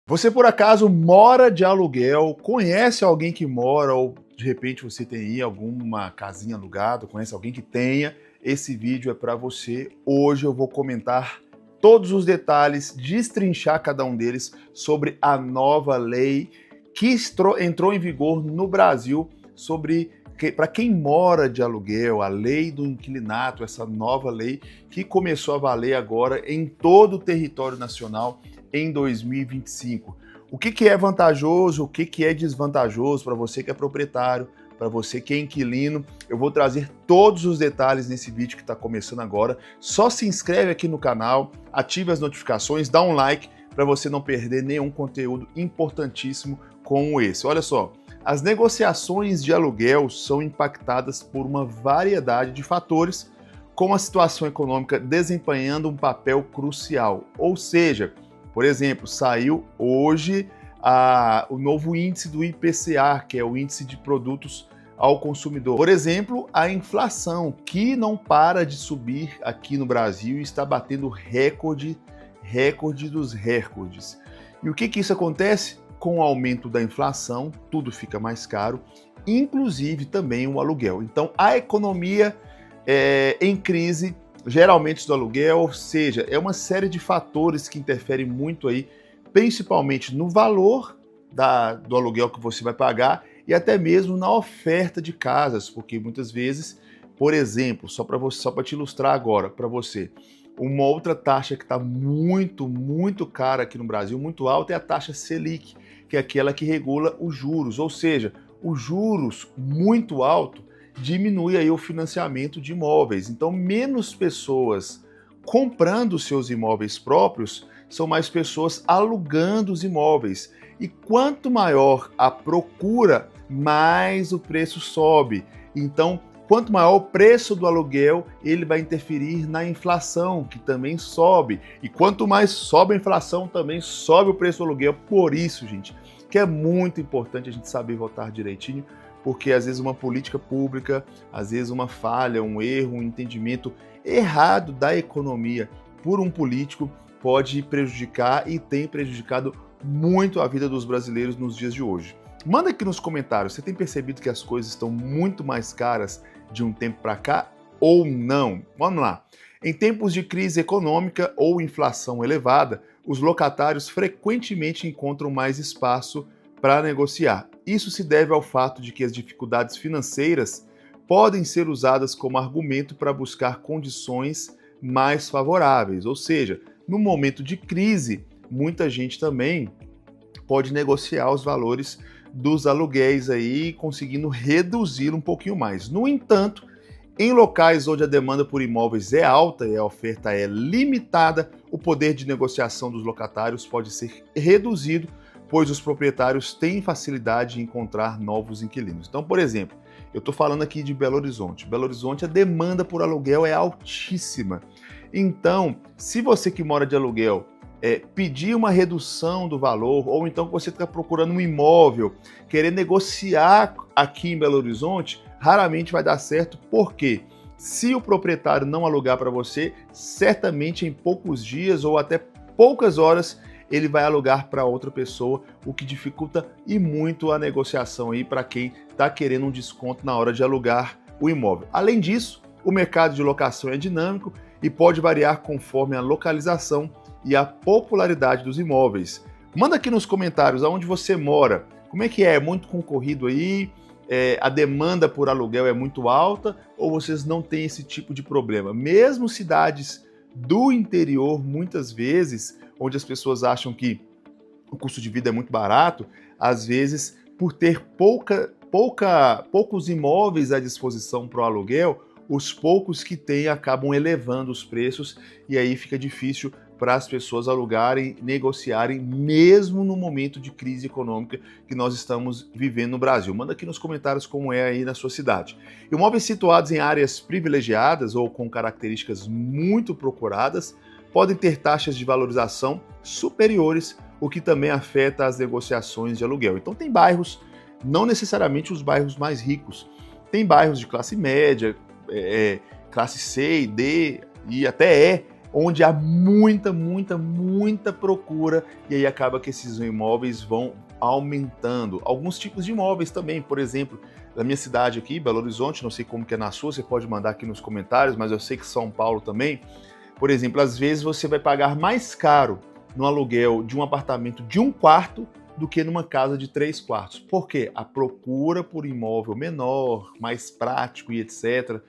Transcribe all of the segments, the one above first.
Você por acaso mora de aluguel, conhece alguém que mora ou de repente você tem aí alguma casinha alugada, conhece alguém que tenha? Esse vídeo é para você. Hoje eu vou comentar todos os detalhes, destrinchar cada um deles sobre a nova lei que entrou em vigor no Brasil sobre para quem mora de aluguel, a lei do inquilinato, essa nova lei que começou a valer agora em todo o território nacional em 2025. O que é vantajoso, o que é desvantajoso para você que é proprietário, para você que é inquilino. Eu vou trazer todos os detalhes nesse vídeo que está começando agora. Só se inscreve aqui no canal, ative as notificações, dá um like para você não perder nenhum conteúdo importantíssimo como esse. Olha só, as negociações de aluguel são impactadas por uma variedade de fatores, com a situação econômica desempenhando um papel crucial. Ou seja, por exemplo, saiu hoje o novo índice do IPCA, que é o índice de produtos ao consumidor. Por exemplo, a inflação, que não para de subir aqui no Brasil e está batendo recorde dos recordes. E o que isso acontece? Com o aumento da inflação, tudo fica mais caro, inclusive também o aluguel. Então, a economia em crise, geralmente do aluguel, ou seja, é uma série de fatores que interferem muito aí, principalmente no valor do aluguel que você vai pagar e até mesmo na oferta de casas, porque muitas vezes, por exemplo, só para te ilustrar agora para você, uma outra taxa que está muito cara aqui no Brasil, muito alta, é a taxa Selic, que é aquela que regula os juros, ou seja, os juros muito alto diminui aí o financiamento de imóveis. Então, menos pessoas comprando seus imóveis próprios, são mais pessoas alugando os imóveis. E quanto maior a procura, mais o preço sobe. Então, quanto maior o preço do aluguel, ele vai interferir na inflação, que também sobe. E quanto mais sobe a inflação, também sobe o preço do aluguel. Por isso, gente, que é muito importante a gente saber votar direitinho, porque às vezes uma política pública, às vezes uma falha, um erro, um entendimento errado da economia por um político pode prejudicar e tem prejudicado muito a vida dos brasileiros nos dias de hoje. Manda aqui nos comentários, você tem percebido que as coisas estão muito mais caras de um tempo para cá ou não? Vamos lá. Em tempos de crise econômica ou inflação elevada, os locatários frequentemente encontram mais espaço para negociar. Isso se deve ao fato de que as dificuldades financeiras podem ser usadas como argumento para buscar condições mais favoráveis. Ou seja, no momento de crise, muita gente também pode negociar os valores dos aluguéis aí, conseguindo reduzir um pouquinho mais. No entanto, em locais onde a demanda por imóveis é alta e a oferta é limitada, o poder de negociação dos locatários pode ser reduzido, pois os proprietários têm facilidade em encontrar novos inquilinos. Então, por exemplo, eu estou falando aqui de Belo Horizonte. Belo Horizonte, a demanda por aluguel é altíssima. Então, se você que mora de aluguel pedir uma redução do valor, ou então que você está procurando um imóvel, querer negociar aqui em Belo Horizonte, raramente vai dar certo, porque se o proprietário não alugar para você, certamente em poucos dias ou até poucas horas, ele vai alugar para outra pessoa, o que dificulta e muito a negociação aí para quem está querendo um desconto na hora de alugar o imóvel. Além disso, o mercado de locação é dinâmico e pode variar conforme a localização e a popularidade dos imóveis. Manda aqui nos comentários aonde você mora, como é que é? É muito concorrido aí? A demanda por aluguel é muito alta ou vocês não têm esse tipo de problema? Mesmo cidades do interior, muitas vezes, onde as pessoas acham que o custo de vida é muito barato, às vezes, por ter poucos imóveis à disposição para o aluguel, os poucos que tem acabam elevando os preços e aí fica difícil para as pessoas alugarem, negociarem, mesmo no momento de crise econômica que nós estamos vivendo no Brasil. Manda aqui nos comentários como é aí na sua cidade. Imóveis situados em áreas privilegiadas ou com características muito procuradas podem ter taxas de valorização superiores, o que também afeta as negociações de aluguel. Então tem bairros, não necessariamente os bairros mais ricos, tem bairros de classe média, classe C e D e até E, onde há muita procura, e aí acaba que esses imóveis vão aumentando. Alguns tipos de imóveis também, por exemplo, na minha cidade aqui, Belo Horizonte, não sei como que é na sua, você pode mandar aqui nos comentários, mas eu sei que São Paulo também, por exemplo, às vezes você vai pagar mais caro no aluguel de um apartamento de 1 quarto do que numa casa de 3 quartos. Por quê? A procura por imóvel menor, mais prático e etc.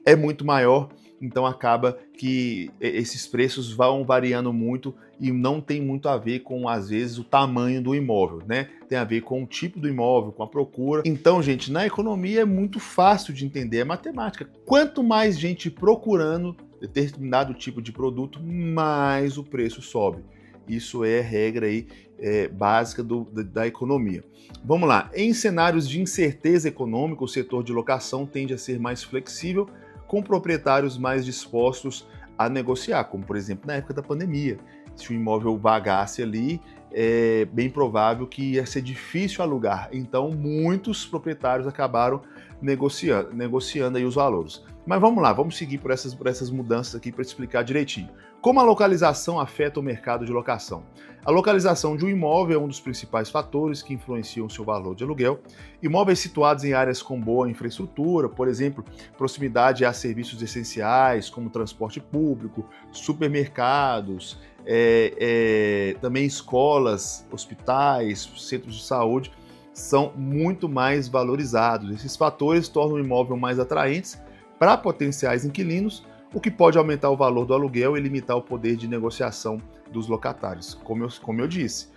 é muito maior, então acaba que esses preços vão variando muito e não tem muito a ver com, às vezes, o tamanho do imóvel, né? Tem a ver com o tipo do imóvel, com a procura. Então, gente, na economia é muito fácil de entender, é matemática. Quanto mais gente procurando determinado tipo de produto, mais o preço sobe. Isso é regra aí, básica da economia. Vamos lá, em cenários de incerteza econômica, o setor de locação tende a ser mais flexível, com proprietários mais dispostos a negociar, como por exemplo na época da pandemia. Se o imóvel vagasse ali, é bem provável que ia ser difícil alugar. Então muitos proprietários acabaram negociando aí os valores. Mas vamos lá, vamos seguir por essas mudanças aqui para explicar direitinho. Como a localização afeta o mercado de locação? A localização de um imóvel é um dos principais fatores que influenciam o seu valor de aluguel. Imóveis situados em áreas com boa infraestrutura, por exemplo, proximidade a serviços essenciais, como transporte público, supermercados, também escolas, hospitais, centros de saúde, são muito mais valorizados. Esses fatores tornam o imóvel mais atraente para potenciais inquilinos, o que pode aumentar o valor do aluguel e limitar o poder de negociação dos locatários. Como eu disse,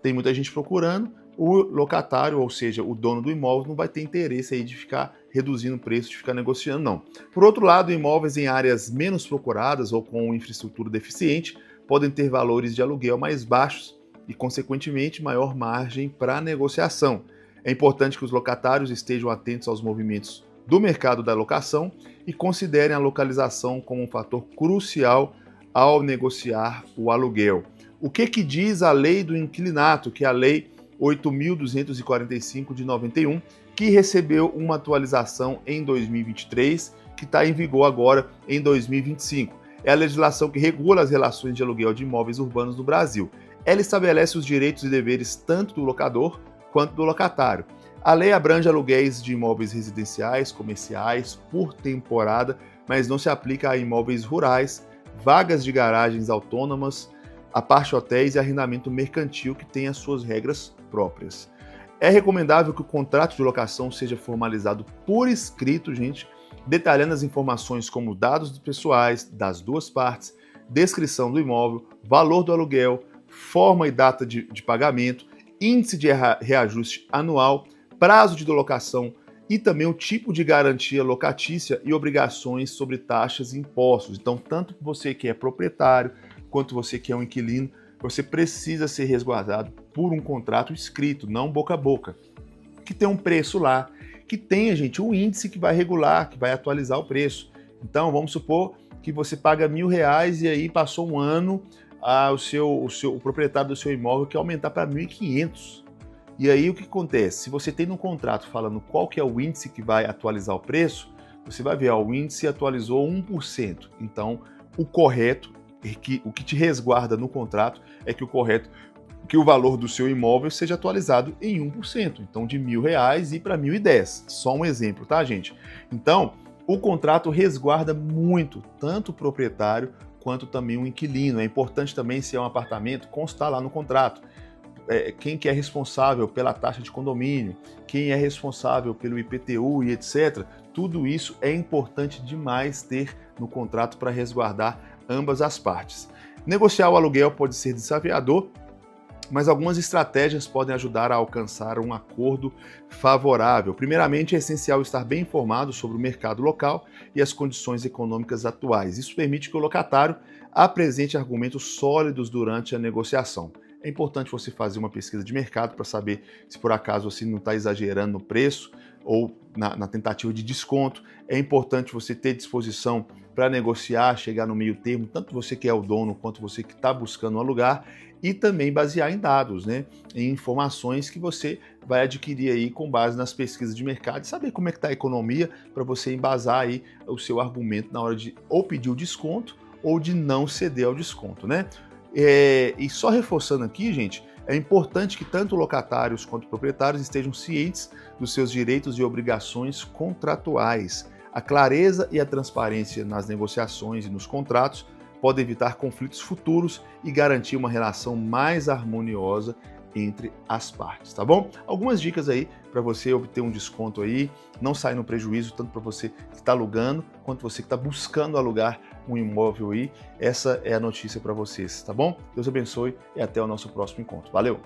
tem muita gente procurando, o locatário, ou seja, o dono do imóvel, não vai ter interesse aí de ficar reduzindo o preço, de ficar negociando, não. Por outro lado, imóveis em áreas menos procuradas ou com infraestrutura deficiente podem ter valores de aluguel mais baixos e, consequentemente, maior margem para negociação. É importante que os locatários estejam atentos aos movimentos do mercado da locação e considerem a localização como um fator crucial ao negociar o aluguel. O que diz a lei do inquilinato, que é a lei 8.245 de 91, que recebeu uma atualização em 2023, que está em vigor agora em 2025. É a legislação que regula as relações de aluguel de imóveis urbanos no Brasil. Ela estabelece os direitos e deveres tanto do locador quanto do locatário. A lei abrange aluguéis de imóveis residenciais, comerciais, por temporada, mas não se aplica a imóveis rurais, vagas de garagens autônomas, a parte hotéis e arrendamento mercantil, que tem as suas regras próprias. É recomendável que o contrato de locação seja formalizado por escrito, gente, detalhando as informações como dados pessoais das duas partes, descrição do imóvel, valor do aluguel, forma e data de pagamento, índice de reajuste anual, prazo de locação e também o tipo de garantia locatícia e obrigações sobre taxas e impostos. Então, tanto você que é proprietário, quanto você que é um inquilino, você precisa ser resguardado por um contrato escrito, não boca a boca, que tem um preço lá, que tenha, gente, um índice que vai regular, que vai atualizar o preço. Então, vamos supor que você paga R$1.000 e aí passou um ano, o proprietário do seu imóvel quer aumentar para 1.500. E aí o que acontece? Se você tem no contrato falando qual que é o índice que vai atualizar o preço, você vai ver, o índice atualizou 1%. Então, o correto, o que te resguarda no contrato é que o valor do seu imóvel seja atualizado em 1%. Então, de R$1.000 e para 1.010. Só um exemplo, tá, gente? Então, o contrato resguarda muito, tanto o proprietário quanto também o inquilino. É importante também, se é um apartamento, constar lá no contrato. Quem que é responsável pela taxa de condomínio, quem é responsável pelo IPTU e etc. Tudo isso é importante demais ter no contrato para resguardar ambas as partes. Negociar o aluguel pode ser desafiador, mas algumas estratégias podem ajudar a alcançar um acordo favorável. Primeiramente, é essencial estar bem informado sobre o mercado local e as condições econômicas atuais. Isso permite que o locatário apresente argumentos sólidos durante a negociação. É importante você fazer uma pesquisa de mercado para saber se por acaso você não está exagerando no preço ou na tentativa de desconto. É importante você ter disposição para negociar, chegar no meio termo, tanto você que é o dono quanto você que está buscando um lugar, e também basear em dados, né? Em informações que você vai adquirir aí com base nas pesquisas de mercado e saber como é que está a economia para você embasar aí o seu argumento na hora de ou pedir o desconto ou de não ceder ao desconto, né? E só reforçando aqui, gente, é importante que tanto locatários quanto proprietários estejam cientes dos seus direitos e obrigações contratuais. A clareza e a transparência nas negociações e nos contratos podem evitar conflitos futuros e garantir uma relação mais harmoniosa entre as partes, tá bom? Algumas dicas aí para você obter um desconto aí, não sair no prejuízo tanto para você que está alugando quanto você que está buscando alugar um imóvel aí. Essa é a notícia para vocês, tá bom? Deus abençoe e até o nosso próximo encontro. Valeu!